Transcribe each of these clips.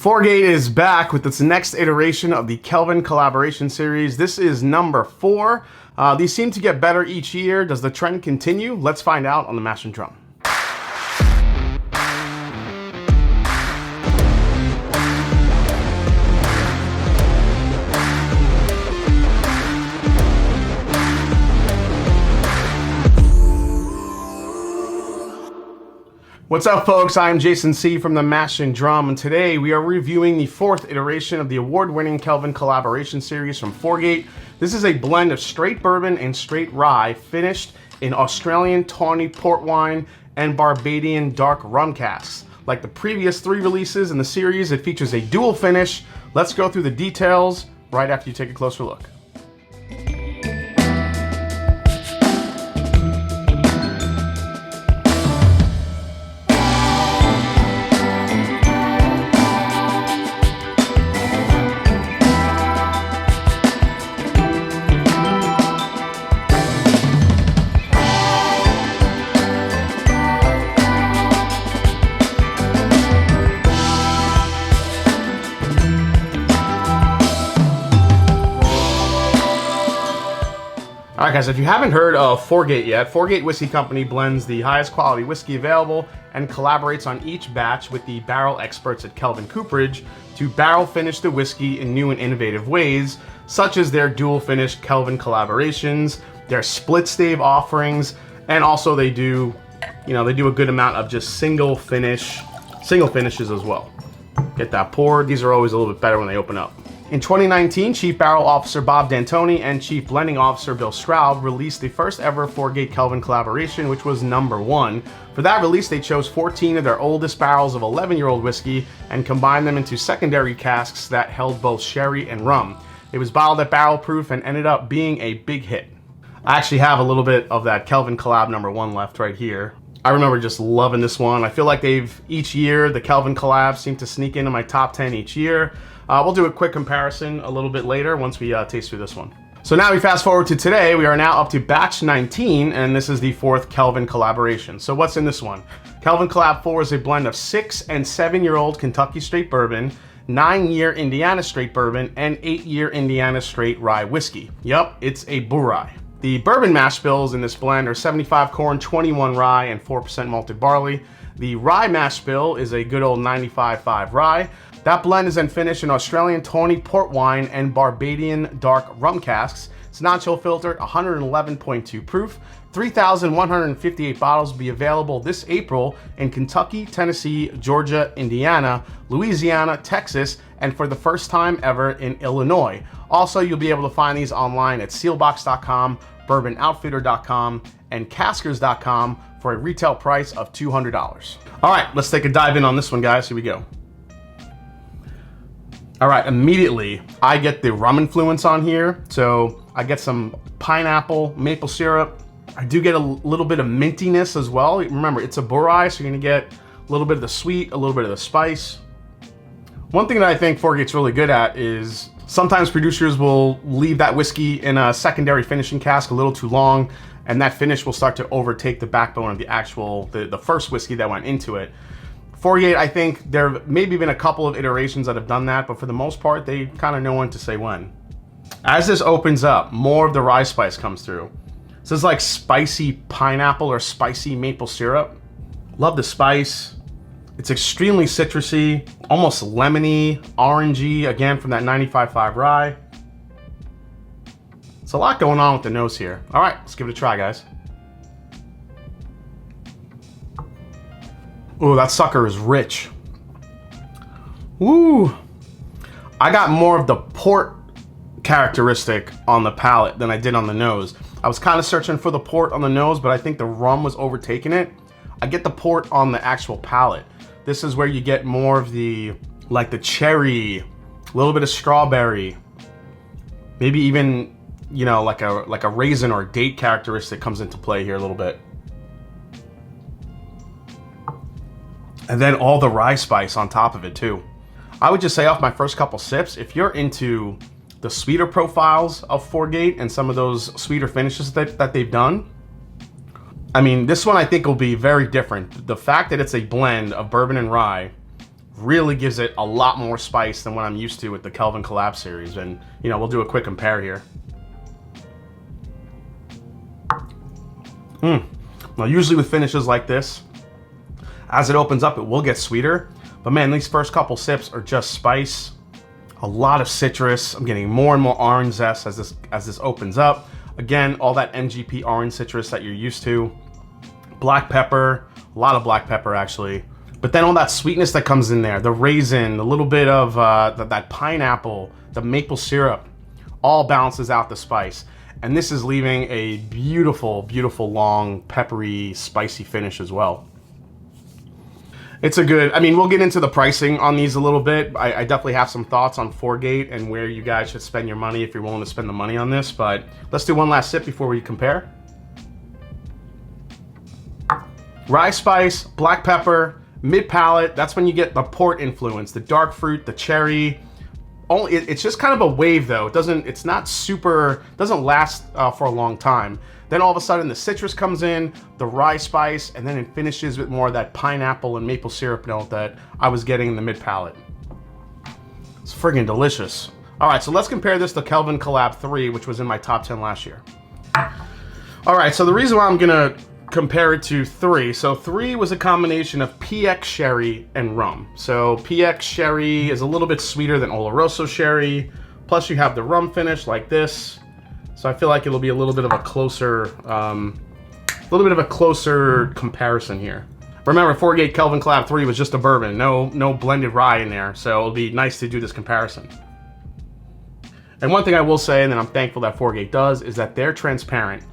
Gate is back with its next iteration of the Kelvin Collaboration series. This is number 4. These seem to get better each year. Does the trend continue? Let's find out on the Mash and Drum. What's up, folks? I'm Jason C. from the Mash and Drum, and today we are reviewing the 4th iteration of the award-winning Kelvin Collaboration series from Gate. This is a blend of straight bourbon and straight rye, finished in Australian Tawny port wine and Barbadian dark rum casks. Like the previous 3 releases in the series, it features a dual finish. Let's go through the details right after you take a closer look. Alright guys, if you haven't heard of Gate yet, Gate Whiskey Company blends the highest quality whiskey available and collaborates on each batch with the barrel experts at Kelvin Cooperage to barrel finish the whiskey in new and innovative ways, such as their dual finish Kelvin collaborations, their split stave offerings, and also they do a good amount of just single finishes as well. Get that poured. These are always a little bit better when they open up. In 2019, Chief Barrel Officer Bob D'Antoni and Chief Blending Officer Bill Stroud released the first ever Gate Kelvin collaboration, which was number 1. For that release, they chose 14 of their oldest barrels of 11-year-old whiskey and combined them into secondary casks that held both sherry and rum. It was bottled at barrel proof and ended up being a big hit. I actually have a little bit of that Kelvin collab number 1 left right here. I remember just loving this one. I feel like each year, the Kelvin collabs seem to sneak into my top 10 each year. We'll do a quick comparison a little bit later once we taste through this one. So now we fast forward to today. We are now up to batch 19, and this is the 4th Kelvin collaboration. So what's in this one? Kelvin Collab 4 is a blend of 6- and 7-year-old Kentucky Straight Bourbon, 9-year Indiana Straight Bourbon, and 8-year Indiana Straight Rye Whiskey. Yup, it's a Bou-Rye. The bourbon mash bills in this blend are 75 corn, 21 rye, and 4% malted barley. The rye mash bill is a good old 95.5 rye. That blend is then finished in Australian Tawny port wine and Barbadian dark rum casks. It's non-chill filtered, 111.2 proof. 3,158 bottles will be available this April in Kentucky, Tennessee, Georgia, Indiana, Louisiana, Texas, and for the first time ever in Illinois. Also, you'll be able to find these online at sealbox.com, bourbonoutfitter.com, and caskers.com for a retail price of $200. All right, let's take a dive in on this one, guys. Here we go. All right, immediately I get the rum influence on here. So I get some pineapple, maple syrup. I do get a little bit of mintiness as well. Remember, it's a Bou-Rye, so you're gonna get a little bit of the sweet, a little bit of the spice. One thing that I think Gate's really good at is sometimes producers will leave that whiskey in a secondary finishing cask a little too long, and that finish will start to overtake the backbone of the first whiskey that went into it. Gate, I think there have maybe been a couple of iterations that have done that, but for the most part, they kind of know when to say when. As this opens up, more of the rye spice comes through. This is like spicy pineapple or spicy maple syrup. Love the spice. It's extremely citrusy, almost lemony, orangey, again from that 95.5 rye. It's a lot going on with the nose here. All right, let's give it a try, guys. Ooh, that sucker is rich. Ooh. I got more of the port characteristic on the palate than I did on the nose. I was kind of searching for the port on the nose, but I think the rum was overtaking it. I get the port on the actual palate. This is where you get more of the cherry, a little bit of strawberry, maybe even, like a raisin or date characteristic comes into play here a little bit. And then all the rye spice on top of it too. I would just say off my first couple sips, if you're into the sweeter profiles of Gate and some of those sweeter finishes that they've done, I mean, this one I think will be very different. The fact that it's a blend of bourbon and rye really gives it a lot more spice than what I'm used to with the Kelvin Collab series. And, you know, we'll do a quick compare here. Now, usually with finishes like this, as it opens up, it will get sweeter. But man, these first couple sips are just spice. A lot of citrus. I'm getting more and more orange zest as this opens up. Again, all that NGP orange citrus that you're used to. Black pepper, a lot of black pepper actually. But then all that sweetness that comes in there, the raisin, a little bit of that pineapple, the maple syrup, all balances out the spice. And this is leaving a beautiful, beautiful, long, peppery, spicy finish as well. It's a good, I mean, we'll get into the pricing on these a little bit. I definitely have some thoughts on 4-Gate and where you guys should spend your money if you're willing to spend the money on this. But let's do one last sip before we compare. Rye spice, black pepper, mid palate. That's when you get the port influence, the dark fruit, the cherry. It's just kind of a wave though. It's not super, doesn't last for a long time. Then all of a sudden the citrus comes in, the rye spice, and then it finishes with more of that pineapple and maple syrup note that I was getting in the mid palate. It's friggin' delicious. All right, so let's compare this to Kelvin Collab III, which was in my top 10 last year. All right, so the reason why I'm gonna compare it to 3. So 3 was a combination of PX sherry and rum. So PX sherry is a little bit sweeter than Oloroso sherry. Plus you have the rum finish like this. So I feel like it'll be a little bit of a closer, comparison here. Remember, 4-Gate Kelvin Collab III was just a bourbon, no blended rye in there. So it'll be nice to do this comparison. And one thing I will say, and then I'm thankful that 4-Gate does, is that they're transparent.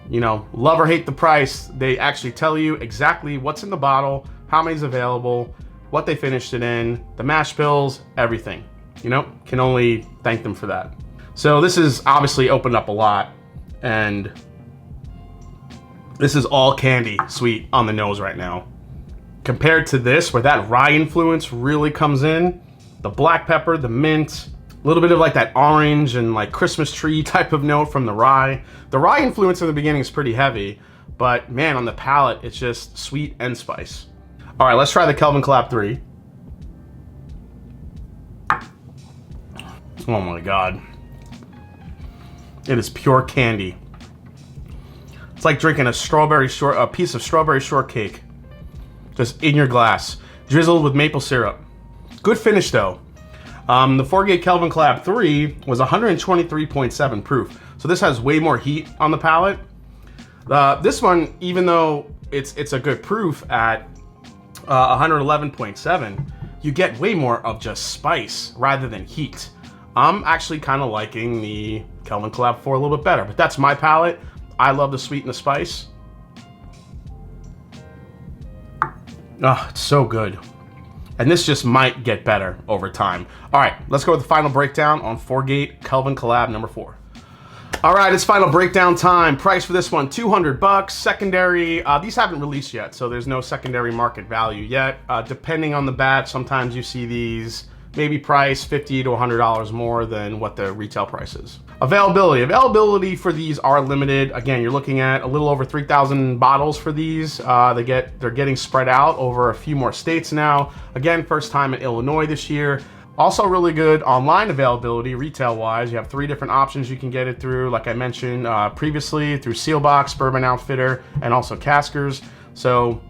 You know, love or hate the price, they actually tell you exactly what's in the bottle, how many's available, what they finished it in, the mash bills, everything. You know, can only thank them for that. So this is obviously opened up a lot, and this is all candy sweet on the nose right now. Compared to this, where that rye influence really comes in, the black pepper, the mint, a little bit of like that orange and like Christmas tree type of note from the rye. The rye influence in the beginning is pretty heavy, but man, on the palate, it's just sweet and spice. All right, let's try the Kelvin Collab III. Oh my God. It is pure candy. It's like drinking a piece of strawberry shortcake, just in your glass, drizzled with maple syrup. Good finish though. The 4-Gate Kelvin Collab III was 123.7 proof. So this has way more heat on the palate. This one, even though it's a good proof at 111.7, you get way more of just spice rather than heat. I'm actually kind of liking the Kelvin Collab IV a little bit better, but that's my palate. I love the sweet and the spice. Oh, it's so good. And this just might get better over time. All right, let's go with the final breakdown on 4-Gate Kelvin Collab number 4. All right, it's final breakdown time. Price for this one, $200. Secondary, these haven't released yet, so there's no secondary market value yet. Depending on the batch, sometimes you see these maybe price $50 to $100 more than what the retail price is. Availability for these are limited. Again, you're looking at a little over 3,000 bottles for these. They're getting spread out over a few more states now. Again, first time in Illinois this year. Also really good online availability retail-wise. You have 3 different options you can get it through, like I mentioned previously, through Sealbox, Bourbon Outfitter, and also Caskers. So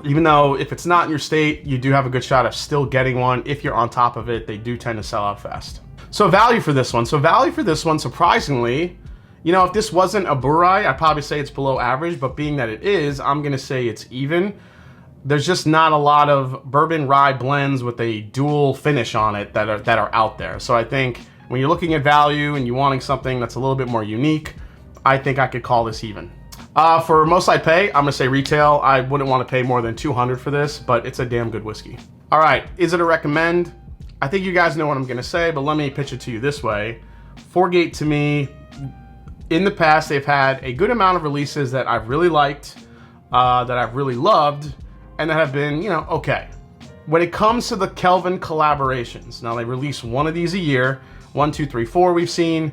even though if it's not in your state, you do have a good shot of still getting one. If you're on top of it, they do tend to sell out fast. So value for this one. Surprisingly, you know, if this wasn't a Bou-Rye, I'd probably say it's below average, but being that it is, I'm gonna say it's even. There's just not a lot of bourbon rye blends with a dual finish on it that are out there. So I think when you're looking at value and you're wanting something that's a little bit more unique, I think I could call this even. For most I'd pay, I'm gonna say retail. I wouldn't want to pay more than $200 for this, but it's a damn good whiskey. All right, is it a recommend? I think you guys know what I'm gonna say, but let me pitch it to you this way. 4-Gate to me, in the past, they've had a good amount of releases that I've really liked, that I've really loved, and that have been, you know, okay. When it comes to the Kelvin collaborations, now they release one of these a year, 1, 2, 3, 4 we've seen.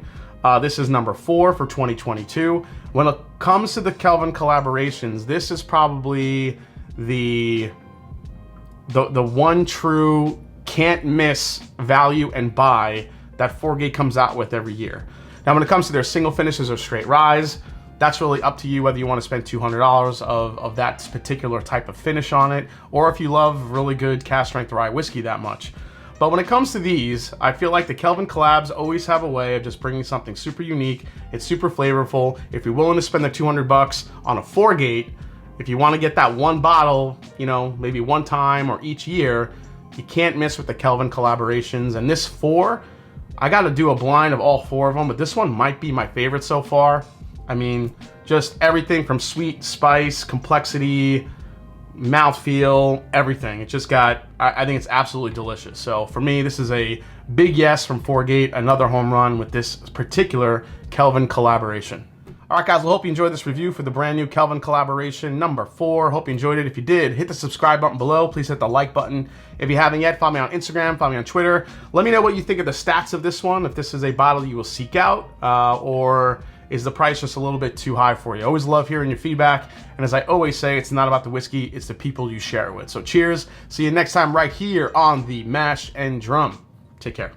This is number 4 for 2022. When it comes to the Kelvin collaborations, this is probably the the one true can't miss value and buy that 4Gate comes out with every year. Now, when it comes to their single finishes or straight ryes, that's really up to you whether you want to spend $200 of that particular type of finish on it, or if you love really good cask strength rye whiskey that much. But when it comes to these, I feel like the Kelvin collabs always have a way of just bringing something super unique. It's super flavorful. If you're willing to spend the 200 bucks on a 4Gate, if you want to get that one bottle, you know, maybe one time or each year, you can't miss with the Kelvin collaborations. And this 4, I got to do a blind of all 4 of them, but this one might be my favorite so far. I mean, just everything from sweet, spice, complexity, mouthfeel, everything. It just got, I think it's absolutely delicious. So for me, this is a big yes from 4Gate, another home run with this particular Kelvin collaboration. All right, guys, well, hope you enjoyed this review for the brand new Kelvin collaboration number 4. Hope you enjoyed it. If you did, hit the subscribe button below. Please hit the like button. If you haven't yet, follow me on Instagram, follow me on Twitter. Let me know what you think of the stats of this one, if this is a bottle you will seek out, or is the price just a little bit too high for you? I always love hearing your feedback. And as I always say, it's not about the whiskey, it's the people you share it with. So cheers. See you next time right here on the Mash and Drum. Take care.